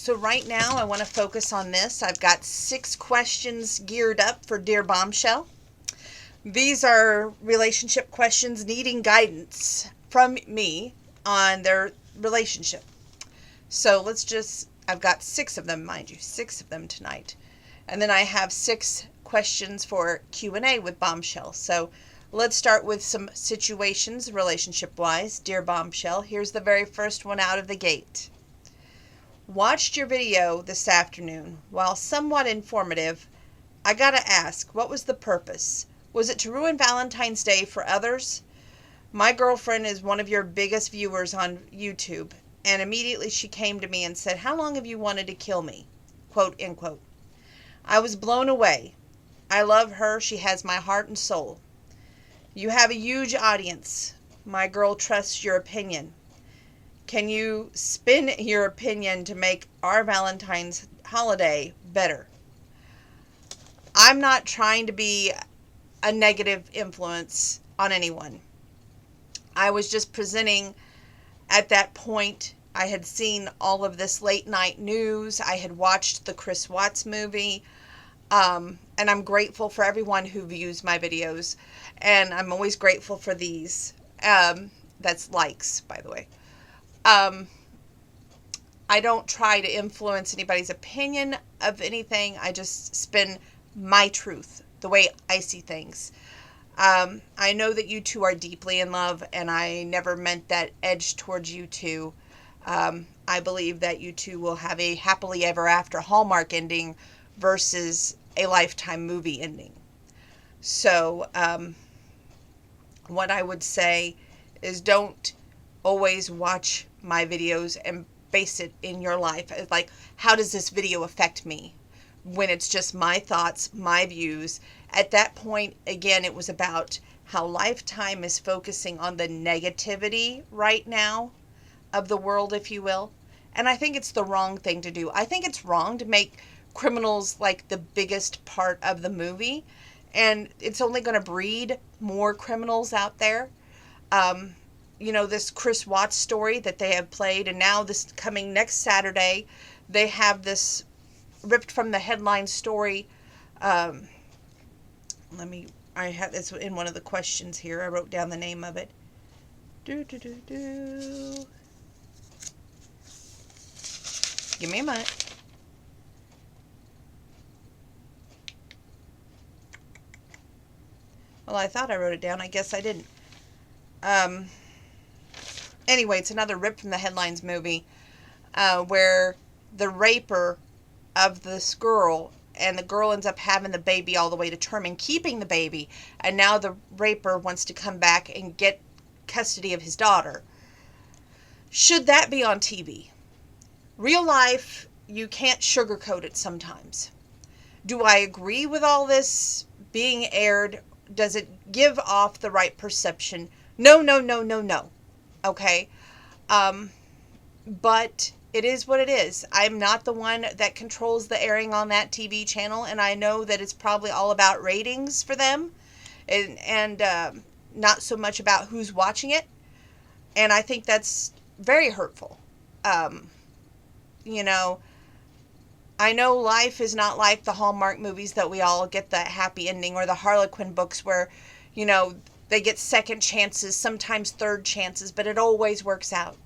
So right now I want to focus on this. I've got 6 questions geared up for Dear Bombshell. These are relationship questions needing guidance from me on their relationship. So I've got 6 of them, mind you, 6 of them tonight. And then I have 6 questions for Q and A with Bombshell. So let's start with some situations relationship-wise. Dear Bombshell, here's the very first one out of the gate. Watched your video this afternoon. While somewhat informative, I gotta ask, what was the purpose? Was it to ruin Valentine's Day for others? My girlfriend is one of your biggest viewers on YouTube, and immediately she came to me and said, "How long have you wanted to kill me?" Quote, end quote. I was blown away. I love her. She has my heart and soul. You have a huge audience. My girl trusts your opinion. Can you spin your opinion to make our Valentine's holiday better? I'm not trying to be a negative influence on anyone. I was just presenting at that point. I had seen all of this late night news. I had watched the Chris Watts movie. And I'm grateful for everyone who views my videos. And I'm always grateful for these. That's likes, by the way. I don't try to influence anybody's opinion of anything. I just spin my truth, the way I see things. I know that you two are deeply in love, and I never meant that edge towards you two. I believe that you two will have a happily ever after Hallmark ending versus a Lifetime movie ending. So, what I would say is don't always watch my videos and base it in your life. It's like, how does this video affect me? When it's just my thoughts, my views. At that point, again, it was about how Lifetime is focusing on the negativity right now of the world, if you will. And I think it's the wrong thing to do. I think it's wrong to make criminals like the biggest part of the movie. And it's only going to breed more criminals out there. This Chris Watts story that they have played, and now this coming next Saturday, they have this ripped from the headline story. I have this in one of the questions here. I wrote down the name of it. Give me a minute. Well, I thought I wrote it down. I guess I didn't. Anyway, it's another rip from the headlines movie where the raper of this girl, and the girl ends up having the baby all the way to term and keeping the baby, and now the raper wants to come back and get custody of his daughter. Should that be on TV? Real life, you can't sugarcoat it sometimes. Do I agree with all this being aired? Does it give off the right perception? No. Okay? But it is what it is. I'm not the one that controls the airing on that TV channel, and I know that it's probably all about ratings for them, and not so much about who's watching it. And I think that's very hurtful. I know life is not like the Hallmark movies that we all get the happy ending, or the Harlequin books where, they get second chances, sometimes third chances, but it always works out,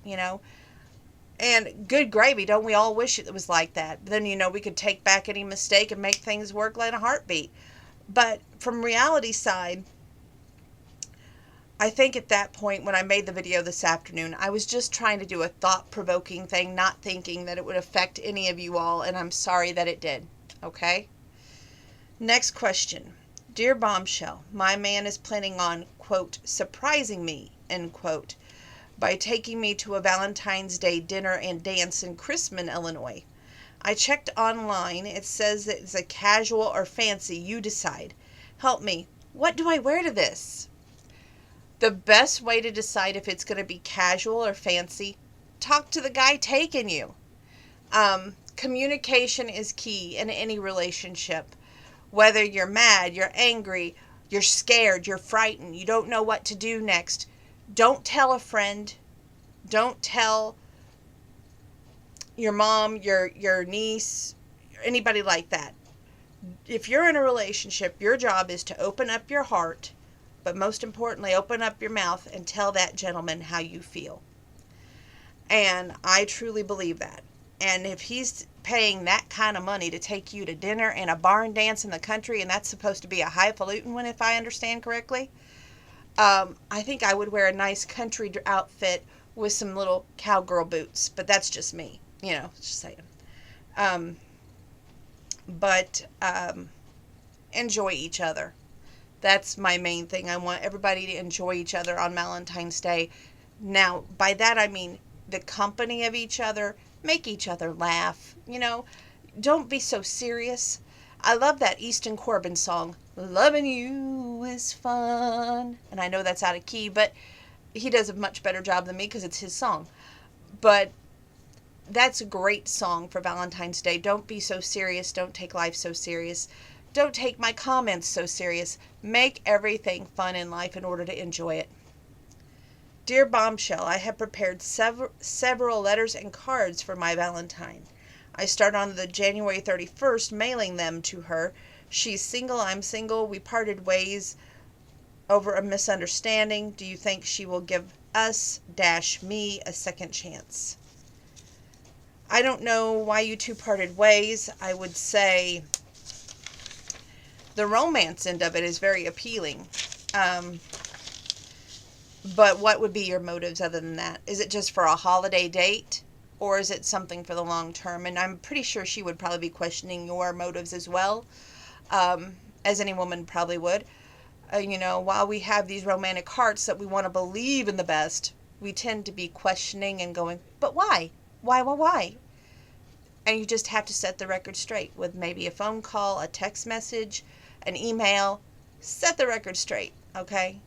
And good gravy, don't we all wish it was like that? Then, we could take back any mistake and make things work like a heartbeat. But from reality side, I think at that point when I made the video this afternoon, I was just trying to do a thought-provoking thing, not thinking that it would affect any of you all, and I'm sorry that it did. Okay? Next question. Dear Bombshell, my man is planning on, quote, surprising me, end quote, by taking me to a Valentine's Day dinner and dance in Chrisman, Illinois. I checked online. It says it's a casual or fancy. You decide. Help me. What do I wear to this? The best way to decide if it's going to be casual or fancy, talk to the guy taking you. Communication is key in any relationship. Whether you're mad, you're angry, you're scared, you're frightened, you don't know what to do next, don't tell a friend. Don't tell, your mom, your niece, anybody like that. If you're in a relationship, your job is to open up your heart, but most importantly, open up your mouth and tell that gentleman how you feel. And I truly believe that. And if he's paying that kind of money to take you to dinner and a barn dance in the country, and that's supposed to be a highfalutin one, if I understand correctly, I think I would wear a nice country outfit with some little cowgirl boots. But that's just me, just saying. Um, but enjoy each other. That's my main thing. I want everybody to enjoy each other on Valentine's Day. Now, by that I mean the company of each other, make each other laugh. Don't be so serious. I love that Easton Corbin song, Loving You is Fun. And I know that's out of key, but he does a much better job than me because it's his song. But that's a great song for Valentine's Day. Don't be so serious. Don't take life so serious. Don't take my comments so serious. Make everything fun in life in order to enjoy it. Dear Bombshell, I have prepared several letters and cards for my Valentine. I start on the January 31st, mailing them to her. She's single, I'm single. We parted ways over a misunderstanding. Do you think she will give us - me a second chance? I don't know why you two parted ways. I would say the romance end of it is very appealing. But what would be your motives other than that? Is it just for a holiday date? Or is it something for the long term? And I'm pretty sure she would probably be questioning your motives as well, as any woman probably would. While we have these romantic hearts that we want to believe in the best, we tend to be questioning and going, but why? Why? And you just have to set the record straight with maybe a phone call, a text message, an email. Set the record straight, okay?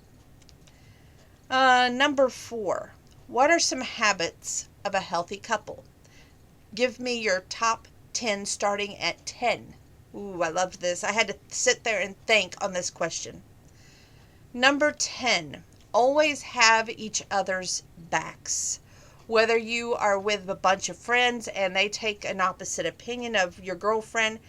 Number 4. What are some habits of a healthy couple? Give me your top 10 starting at 10. Ooh, I loved this. I had to sit there and think on this question. Number 10. Always have each other's backs. Whether you are with a bunch of friends and they take an opposite opinion of your girlfriend,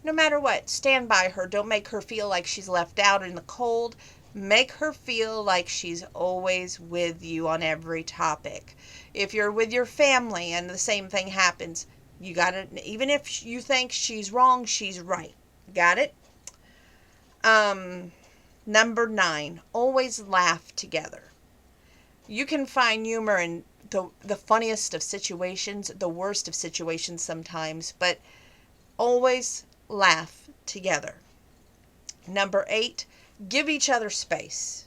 no matter what, stand by her. Don't make her feel like she's left out in the cold. Make her feel like she's always with you on every topic. If you're with your family and the same thing happens, you gotta, even if you think she's wrong, she's right. Got it? Number 9, always laugh together. You can find humor in the funniest of situations, the worst of situations sometimes, but always laugh together. Number 8, give each other space.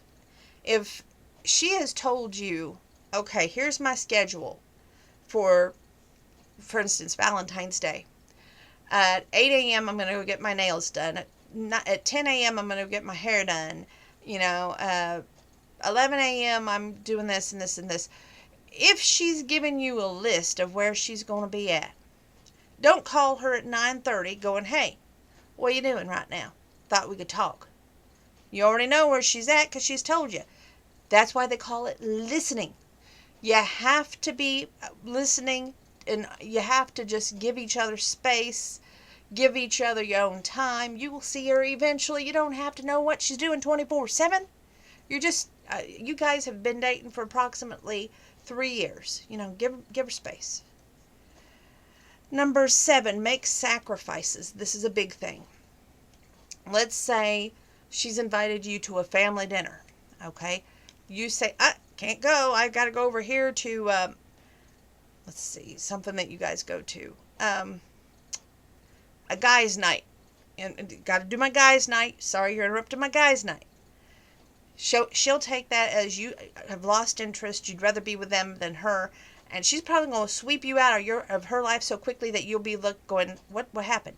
If she has told you, okay, here's my schedule for instance, Valentine's Day. At 8 a.m., I'm going to go get my nails done. At 10 a.m., I'm going to go get my hair done. 11 a.m., I'm doing this and this and this. If she's giving you a list of where she's going to be at, don't call her at 9:30 going, hey, what are you doing right now? Thought we could talk. You already know where she's at because she's told you. That's why they call it listening. You have to be listening, and you have to just give each other space, give each other your own time. You will see her eventually. You don't have to know what she's doing 24/7. You're just, you guys have been dating for approximately 3 years. Give her space. Number 7, make sacrifices. This is a big thing. Let's say she's invited you to a family dinner, okay? You say, I can't go. I got to go over here to, let's see, something that you guys go to. A guy's night. And got to do my guy's night. Sorry, you're interrupting my guy's night. She'll take that as you have lost interest. You'd rather be with them than her. And she's probably going to sweep you out of her life so quickly that you'll be going, what happened?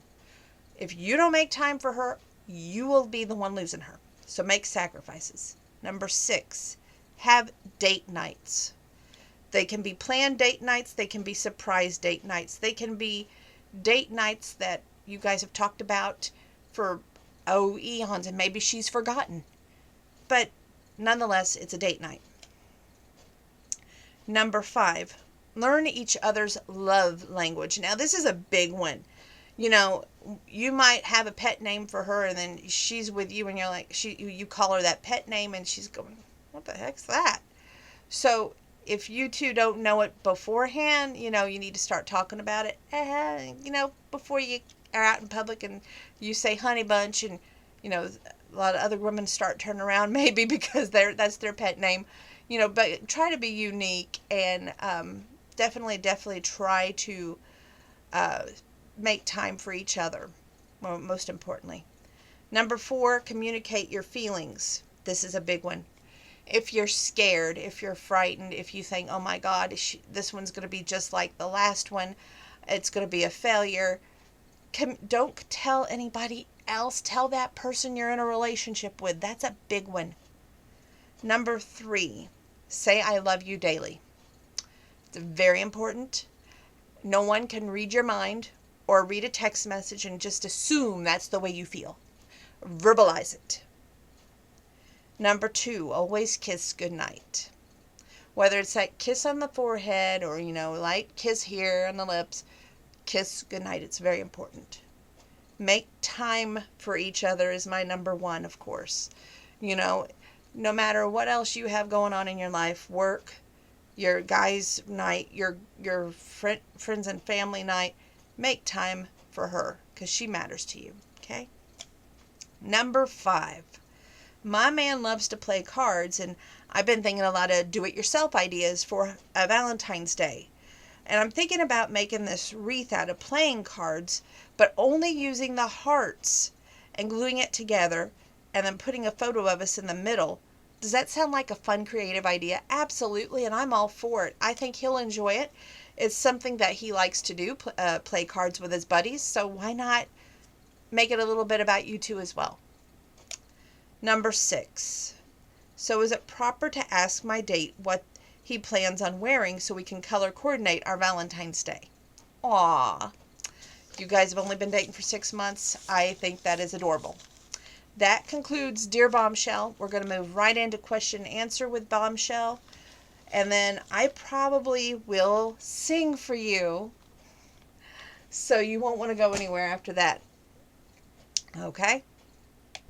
If you don't make time for her, you will be the one losing her. So make sacrifices. Number 6, have date nights. They can be planned date nights. They can be surprise date nights. They can be date nights that you guys have talked about for, eons, and maybe she's forgotten. But nonetheless, it's a date night. Number 5, Learn each other's love language. Now, this is a big one. You know, you might have a pet name for her, and then she's with you, and you're like, you call her that pet name, and she's going, "What the heck's that?" So, if you two don't know it beforehand, you know, you need to start talking about it. You know, before you are out in public and you say honey bunch, and you know, a lot of other women start turning around maybe because that's their pet name. You know, but try to be unique, and definitely try to uh, make time for each other, well, most importantly. Number 4, communicate your feelings. This is a big one. If you're scared, if you're frightened, if you think, oh my God, this one's going to be just like the last one, it's going to be a failure, don't tell anybody else. Tell that person you're in a relationship with. That's a big one. Number 3, say I love you daily. It's very important. No one can read your mind or read a text message and just assume that's the way you feel. Verbalize it. Number 2, always kiss goodnight. Whether it's that kiss on the forehead or, you know, light kiss here on the lips, kiss goodnight. It's very important. Make time for each other is my number 1, of course. You know, no matter what else you have going on in your life, work, your guys' night, your friends and family night, make time for her because she matters to you, okay? Number 5, my man loves to play cards, and I've been thinking a lot of do-it-yourself ideas for a Valentine's Day. And I'm thinking about making this wreath out of playing cards, but only using the hearts and gluing it together and then putting a photo of us in the middle. Does that sound like a fun, creative idea? Absolutely, and I'm all for it. I think he'll enjoy it. It's something that he likes to do, play cards with his buddies, so why not make it a little bit about you two as well? Number 6, so is it proper to ask my date what he plans on wearing so we can color coordinate our Valentine's Day? Aw, you guys have only been dating for 6 months. I think that is adorable. That concludes Dear Bombshell. We're going to move right into question and answer with Bombshell. And then I probably will sing for you, so you won't want to go anywhere after that. Okay?